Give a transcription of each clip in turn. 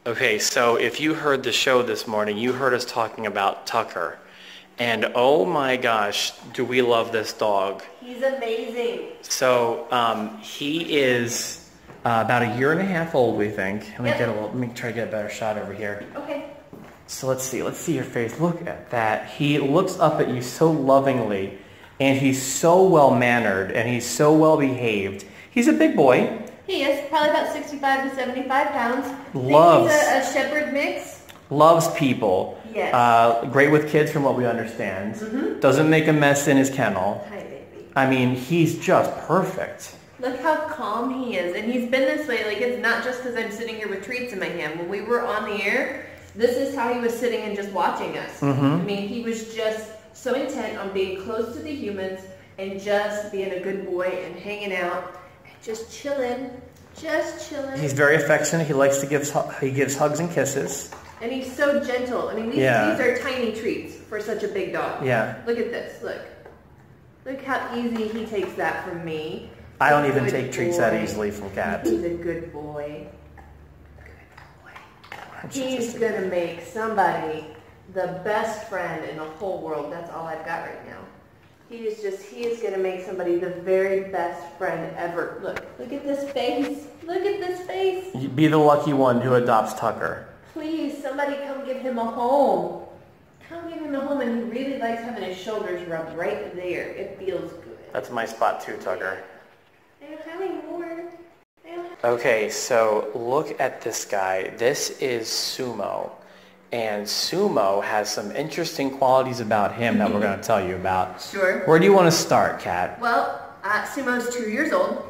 Okay, so if you heard the show this morning, you heard us talking about Tucker. And oh my gosh, do we love this dog. He's amazing. So he is about 1.5 years old, we think. Let me try to get a better shot over here. Okay. So let's see your face. Look at that. He looks up at you so lovingly, and he's so well-mannered, and he's so well-behaved. He's a big boy. He is probably about 65 to 75 pounds. Loves. He's a shepherd mix. Loves people. Yes. Great with kids from what we understand. Mm-hmm. Doesn't make a mess in his kennel. Hi, baby. I mean, he's just perfect. Look how calm he is. And he's been this way. Like, it's not just because I'm sitting here with treats in my hand. When we were on the air, this is how he was sitting and just watching us. Mm-hmm. I mean, he was just so intent on being close to the humans and just being a good boy and hanging out and just chilling. Just chilling. He's very affectionate. He likes to gives hugs and kisses. And he's so gentle. I mean, these are tiny treats for such a big dog. Yeah. Look at this. Look how easy he takes that from me. I don't even take treats that easily from cats. He's a good boy. He's going to make somebody the best friend in the whole world. That's all I've got right now. He is going to make somebody the very best friend ever. Look at this face. Look at this face. You'd be the lucky one who adopts Tucker. Please, somebody come give him a home. Come give him a home, and he really likes having his shoulders rubbed right there. It feels good. That's my spot too, Tucker. I don't have any more. Okay, so look at this guy. This is Sumo. And Sumo has some interesting qualities about him that we're going to tell you about. Sure. Where do you want to start, Kat? Well, Sumo's 2 years old.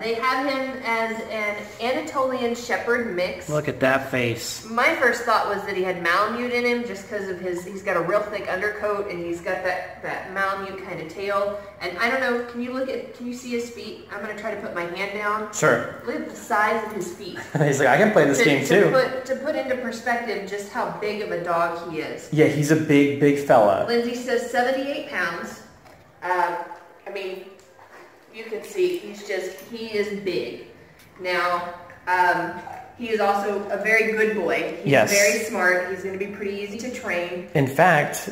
They have him as an Anatolian Shepherd mix. Look at that face. My first thought was that he had Malamute in him just because of he's got a real thick undercoat and he's got that Malamute kind of tail. And I don't know, can you see his feet? I'm going to try to put my hand down. Sure. Look at the size of his feet. He's like, I can play this game too. To put into perspective just how big of a dog he is. Yeah, he's a big fella. Lindsay says 78 pounds. I mean, you can see he is big. Now, he is also a very good boy. He's very smart. He's going to be pretty easy to train. In fact,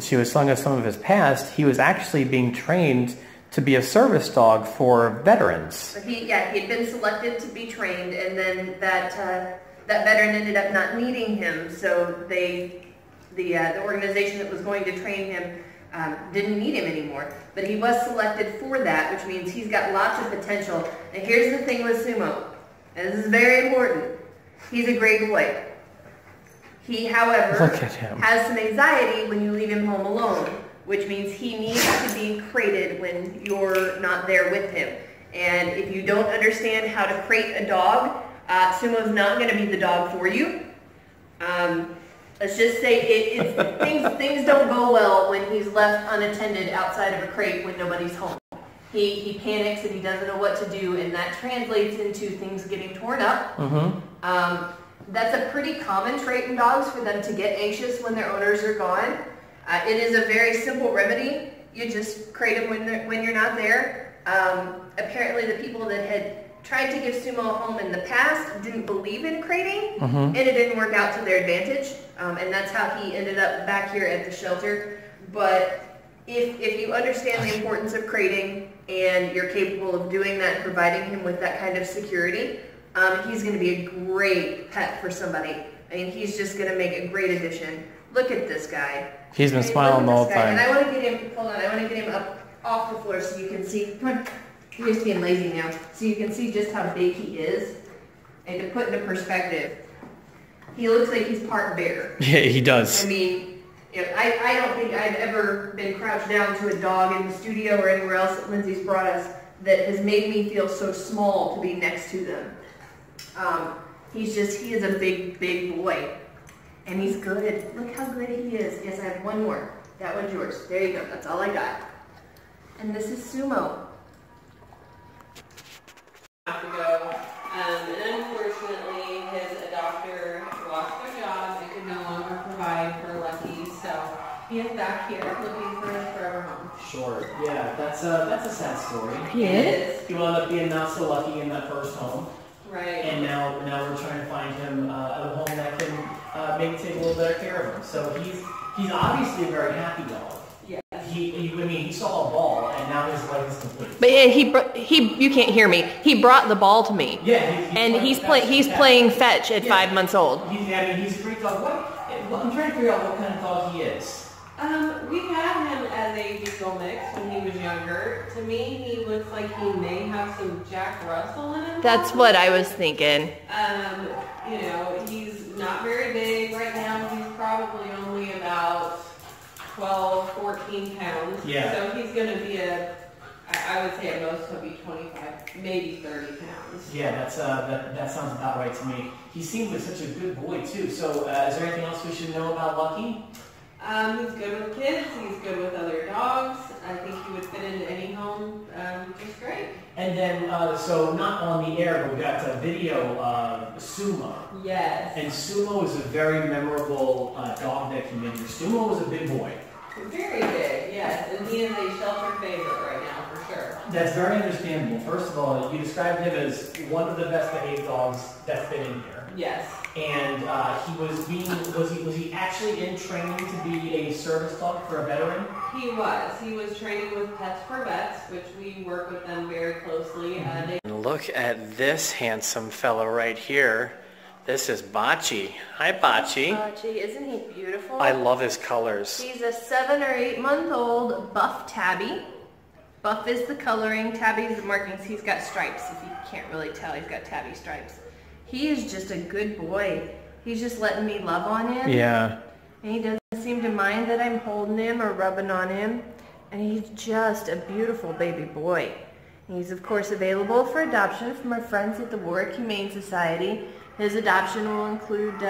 she was telling us some of his past. He was actually being trained to be a service dog for veterans. He had been selected to be trained, and then that veteran ended up not needing him. So the organization that was going to train him didn't need him anymore. But he was selected for that, which means he's got lots of potential. And here's the thing with Sumo, and this is very important. He's a great boy. He, however, has some anxiety when you leave him home alone, which means he needs to be crated when you're not there with him. And if you don't understand how to crate a dog, Sumo's not going to be the dog for you. Let's just say things don't go well when he's left unattended outside of a crate when nobody's home. He panics and he doesn't know what to do, and that translates into things getting torn up. Mm-hmm. That's a pretty common trait in dogs for them to get anxious when their owners are gone. It is a very simple remedy. You just crate them when you're not there. Apparently the people that had tried to give Sumo a home in the past didn't believe in crating, and it didn't work out to their advantage, and that's how he ended up back here at the shelter. But if you understand the importance of crating and you're capable of doing that and providing him with that kind of security, he's going to be a great pet for somebody. I mean, he's just going to make a great addition. Look at this guy. He's been smiling the whole time. And I want to get him, hold on, I want to get him up off the floor so you can see. He's just being lazy now. So you can see just how big he is. And to put into perspective, he looks like he's part bear. Yeah, he does. I mean, I don't think I've ever been crouched down to a dog in the studio or anywhere else that Lindsay's brought us that has made me feel so small to be next to them. He is a big boy. And he's good. Look how good he is. Yes, I have one more. That one's yours. There you go. That's all I got. And this is Sumo. To go, and unfortunately his adopter lost their job and could no longer provide for Lucky, so he is back here looking for his forever home. Sure, yeah, that's a sad story. He is. He wound up being not so lucky in that first home. Right. And now we're trying to find him a home that can maybe take a little better care of him. So he's obviously a very happy dog. Yeah. He saw a ball, and now his life is complete. But yeah, you can't hear me. He brought the ball to me. Yeah, he's playing fetch at 5 months old. He's a great dog. I'm trying to figure out what kind of dog he is. We had him as a beagle mix when he was younger. To me, he looks like he may have some Jack Russell in him. That's what I was thinking. You know, he's not very big right now. He's probably only about 12, 14 pounds. Yeah. So he's going to be I would say at most he'll be 25, maybe 30 pounds. Yeah, that sounds about right to me. He seemed like such a good boy too. So is there anything else we should know about Lucky? He's good with kids. He's good with other dogs. I think he would fit into any home just great. And then, so not on the air, but we got a video of Sumo. Yes. And Sumo is a very memorable dog that came in here. Sumo was a big boy. Very big, yes. And he is a shelter favorite right now, for sure. That's very understandable. First of all, you described him as one of the best behaved dogs that's been in here. Yes. And was he actually in training to be a service dog for a veteran? He was. He was training with Pets for Vets, which we work with them very closely. Look at this handsome fellow right here. This is Bocce. Hi, Bocce. Bocce, isn't he beautiful? I love his colors. He's a 7 or 8 month old buff tabby. Buff is the coloring, tabby is the markings. He's got stripes. If you can't really tell, he's got tabby stripes. He is just a good boy. He's just letting me love on him. Yeah. And he doesn't seem to mind that I'm holding him or rubbing on him. And he's just a beautiful baby boy. And he's of course available for adoption from our friends at the Warrick Humane Society. His adoption will include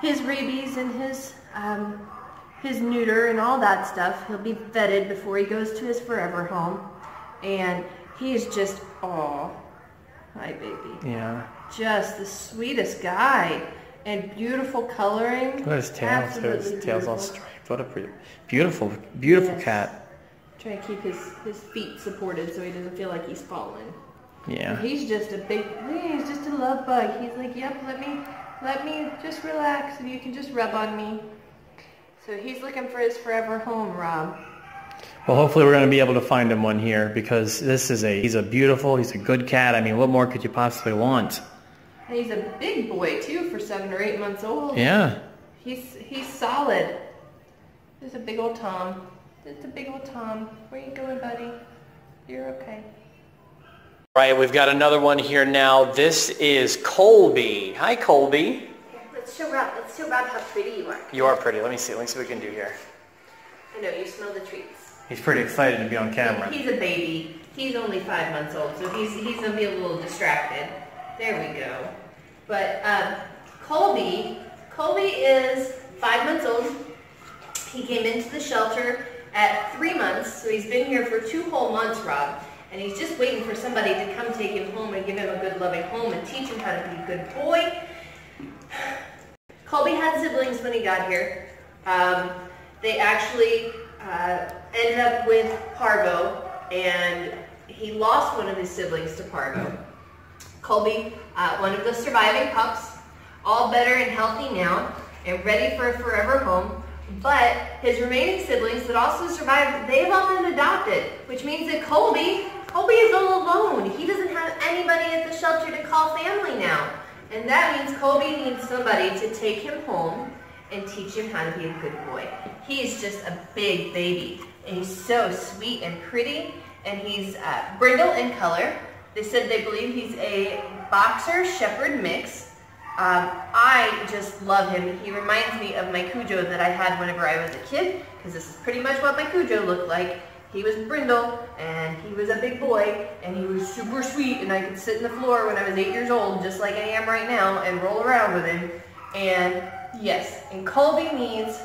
his rabies and his neuter and all that stuff. He'll be vetted before he goes to his forever home. And he is just, aw, hi baby. Yeah. Just the sweetest guy. And beautiful coloring. Look at his tail. Absolutely His tail's all beautiful. striped. What a beautiful Yes. cat. Try to keep his feet supported so he doesn't feel like he's falling. Yeah. He's just he's just a love bug. He's like, yep, let me just relax and you can just rub on me. So he's looking for his forever home, Rob. Well, hopefully we're going to be able to find him one here because he's a good cat. I mean, what more could you possibly want? And he's a big boy too for 7 or 8 months old. Yeah. He's solid. There's a big old Tom. It's a big old Tom. Where you going, buddy? You're okay. All right, we've got another one here now. This is Colby. Hi, Colby. Let's show Rob how pretty you are. You are pretty. Let me see what we can do here. I know, you smell the treats. He's pretty excited to be on camera. He's a baby. He's only 5 months old, so he's gonna be a little distracted. There we go. But Colby is 5 months old. He came into the shelter at 3 months, so he's been here for 2 whole months, Rob. And he's just waiting for somebody to come take him home and give him a good loving home and teach him how to be a good boy. Colby had siblings when he got here. They actually ended up with parvo, and he lost one of his siblings to parvo. Colby, one of the surviving pups, all better and healthy now and ready for a forever home. But his remaining siblings that also survived, they've all been adopted, which means that Colby is all alone. He doesn't have anybody at the shelter to call family now. And that means Colby needs somebody to take him home and teach him how to be a good boy. He is just a big baby, and he's so sweet and pretty, and he's brindle in color. They said they believe he's a boxer shepherd mix. I just love him. He reminds me of my Cujo that I had whenever I was a kid, because this is pretty much what my Cujo looked like. He was brindle, and he was a big boy, and he was super sweet, and I could sit in the floor when I was 8 years old, just like I am right now, and roll around with him. And yes, and Colby needs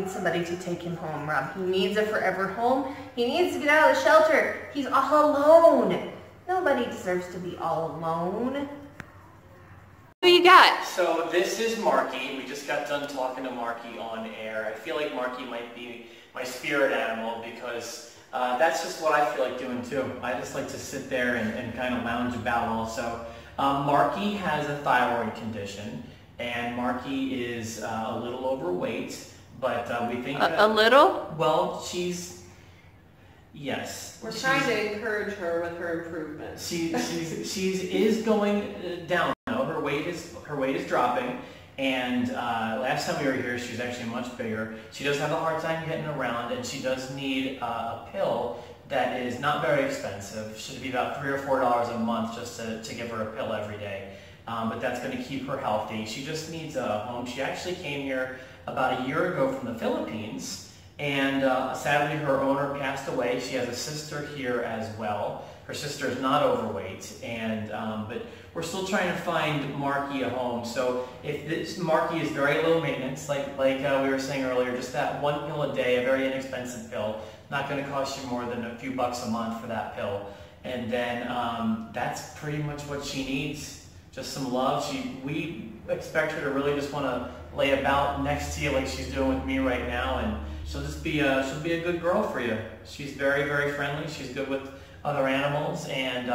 somebody to take him home, Rob. He needs a forever home. He needs to get out of the shelter. He's all alone. Nobody deserves to be all alone. Who you got? So this is Marquis. We just got done talking to Marquis on air. I feel like Marquis might be my spirit animal because that's just what I feel like doing too. I just like to sit there and kind of lounge about also. Marquis has a thyroid condition, and Marquis is a little overweight, but we think a little? Well, yes. We're trying to encourage her with her improvements. She is going down now. Her weight is dropping, and last time we were here, she was actually much bigger. She does have a hard time getting around, and she does need a pill that is not very expensive. Should be about $3 or $4 a month just to give her a pill every day. But that's going to keep her healthy. She just needs a home. She actually came here about a year ago from the Philippines, and sadly her owner passed away. She has a sister here as well. Her sister is not overweight, and but we're still trying to find Marquis a home. So if this Marquis is very low maintenance, like we were saying earlier, just that one pill a day, a very inexpensive pill, not going to cost you more than a few bucks a month for that pill. And then that's pretty much what she needs, just some love. We expect her to really just want to lay about next to you like she's doing with me right now, and she'll be a good girl for you. She's very, very friendly. She's good with other animals, and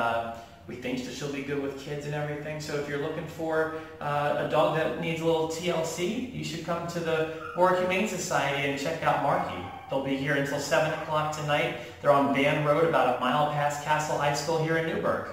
we think that she'll be good with kids and everything. So if you're looking for a dog that needs a little TLC, you should come to the Warrick Humane Society and check out Marquis. They'll be here until 7 o'clock tonight. They're on Ban Road, about a mile past Castle High School here in Newburgh.